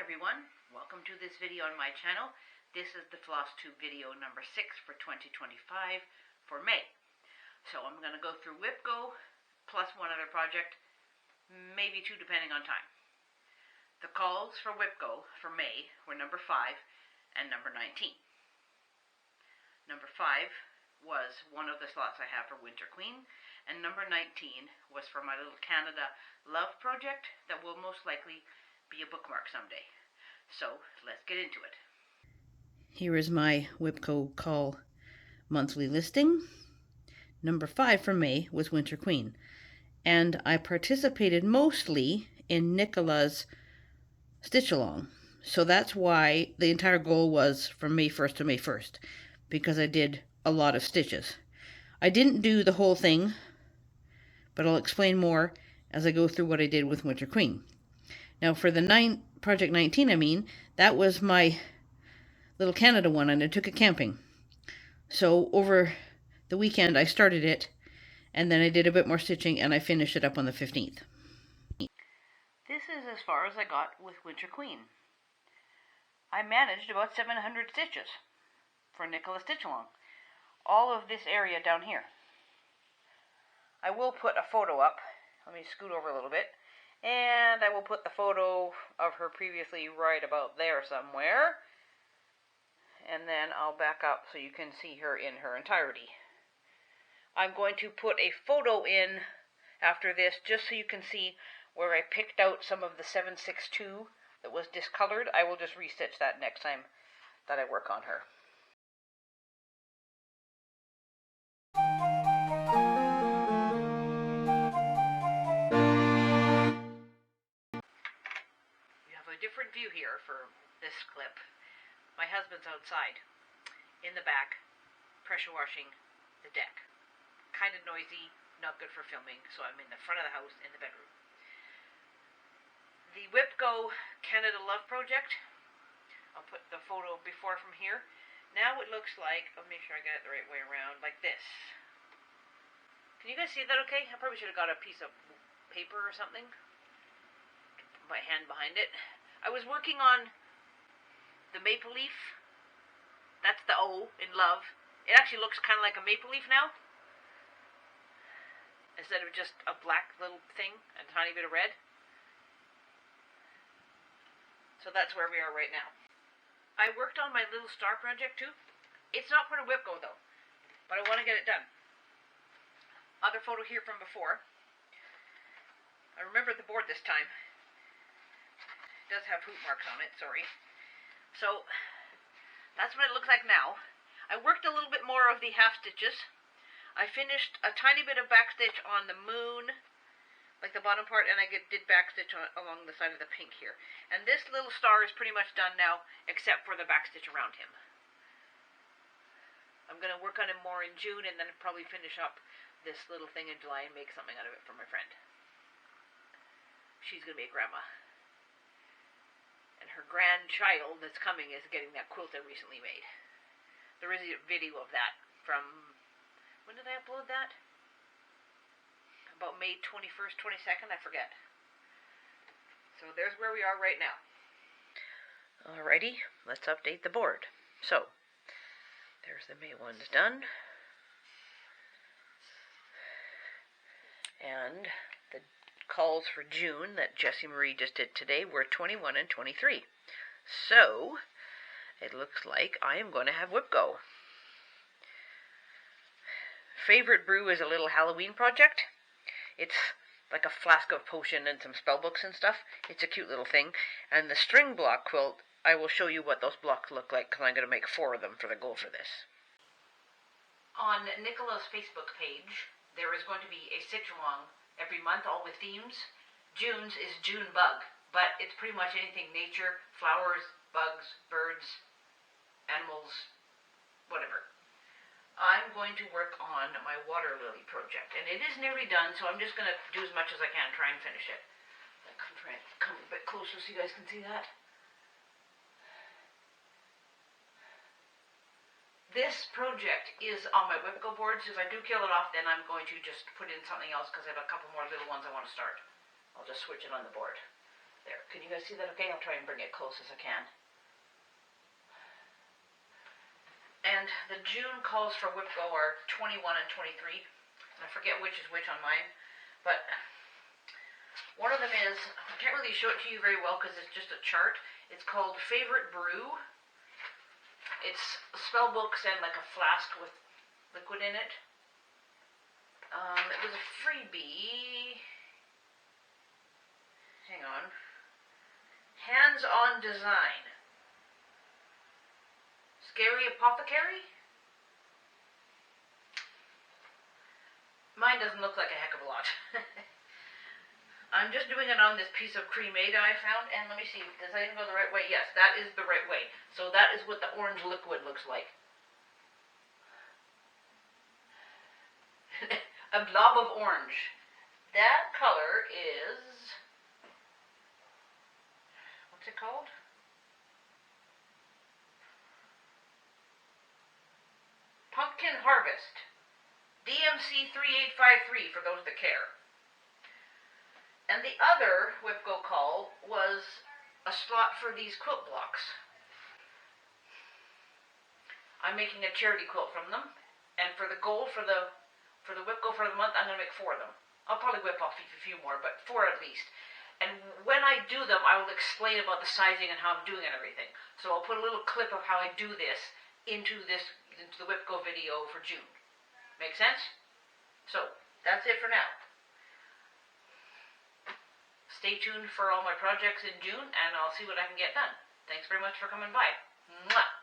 everyone, welcome to this video on my channel. This is the FlossTube video number 6 for 2025 for May. So I'm going to go through WIPGO plus one other project, maybe two depending on time. The calls for WIPGO for May were number 5 and number 19. Number 5 was one of the slots I have for Winter Queen, and number 19 was for my little Canada Love project that will most likely be a bookmark someday. So let's get into it. Here is my WIPGO call monthly listing. Number 5 for May was Winter Queen, and I participated mostly in Nicola's stitch along. So that's why the entire goal was from May 1st to May 1st, because I did a lot of stitches. I didn't do the whole thing, but I'll explain more as I go through what I did with Winter Queen. Now for the project 19, that was my little Canada one, and I took it camping. So over the weekend I started it, and then I did a bit more stitching, and I finished it up on the 15th. This is as far as I got with Winter Queen. I managed about 700 stitches for Nicola Stitch Along. All of this area down here. I will put a photo up. Let me scoot over a little bit. And I will put the photo of her previously right about there somewhere. And then I'll back up so you can see her in her entirety. I'm going to put a photo in after this just so you can see where I picked out some of the 762 that was discolored. I will just restitch that next time that I work on her. Different view here for this clip. My husband's outside in the back pressure washing the deck. Kind of noisy, not good for filming, so I'm in the front of the house in the bedroom. The WIPGO Canada Love project, I'll put the photo before from here. Now it looks like, I'll make sure I get it the right way around, like this. Can you guys see that okay? I probably should have got a piece of paper or something. Put my hand behind it. I was working on the maple leaf. That's the O in love. It actually looks kind of like a maple leaf now, instead of just a black little thing and a tiny bit of red. So that's where we are right now. I worked on my little star project too. It's not part of WIPGO though, but I want to get it done. Other photo here from before. I remembered the board this time. Does have hoop marks on it, sorry. So that's what it looks like now. I worked a little bit more of the half stitches. I finished a tiny bit of back stitch on the moon, like the bottom part, and I did back stitch along the side of the pink here. And this little star is pretty much done now, except for the back stitch around him. I'm going to work on him more in June, and then probably finish up this little thing in July and make something out of it for my friend. She's going to be a grandma. And her grandchild that's coming is getting that quilt I recently made. There is a video of that from, when did I upload that? About May 21st, 22nd, I forget. So there's where we are right now. Alrighty, let's update the board. So, there's the May ones done. And the calls for June that Jessie Marie just did today were 21 and 23. So it looks like I am going to have WIPGO. Favorite brew is a little Halloween project. It's like a flask of potion and some spell books and stuff. It's a cute little thing. And the string block quilt, I will show you what those blocks look like because I'm going to make 4 of them for the goal for this. On Nicola's Facebook page, there is going to be a stitch along every month, all with themes. June's is June bug, but it's pretty much anything nature, flowers, bugs, birds, animals, whatever. I'm going to work on my water lily project, and it is nearly done, so I'm just going to do as much as I can, try and finish it. I'm trying to come a bit closer so you guys can see that. This project is on my WIPGO board, so if I do kill it off, then I'm going to just put in something else because I have a couple more little ones I want to start. I'll just switch it on the board. There, can you guys see that okay? I'll try and bring it close as I can. And the June calls for WIPGO are 21 and 23. I forget which is which on mine, but one of them is, I can't really show it to you very well because it's just a chart. It's called Favorite Brew. It's spell books and like a flask with liquid in it. It was a freebie. Hang on. Hands-on design. Scary Apothecary? Mine doesn't look like a heck of a lot. I'm just doing it on this piece of cremate I found, and let me see, does that even go the right way? Yes, that is the right way. So that is what the orange liquid looks like. A blob of orange. That color is, what's it called? Pumpkin Harvest. DMC 3853 for those that care. And the other WIPGO call was a slot for these quilt blocks. I'm making a charity quilt from them, and for the goal for the WIPGO for the month, I'm going to make 4 of them. I'll probably whip off a few more, but 4 at least. And when I do them, I will explain about the sizing and how I'm doing and everything. So I'll put a little clip of how I do this into the WIPGO video for June. Make sense? So, that's it for now. Stay tuned for all my projects in June, and I'll see what I can get done. Thanks very much for coming by. Mwah!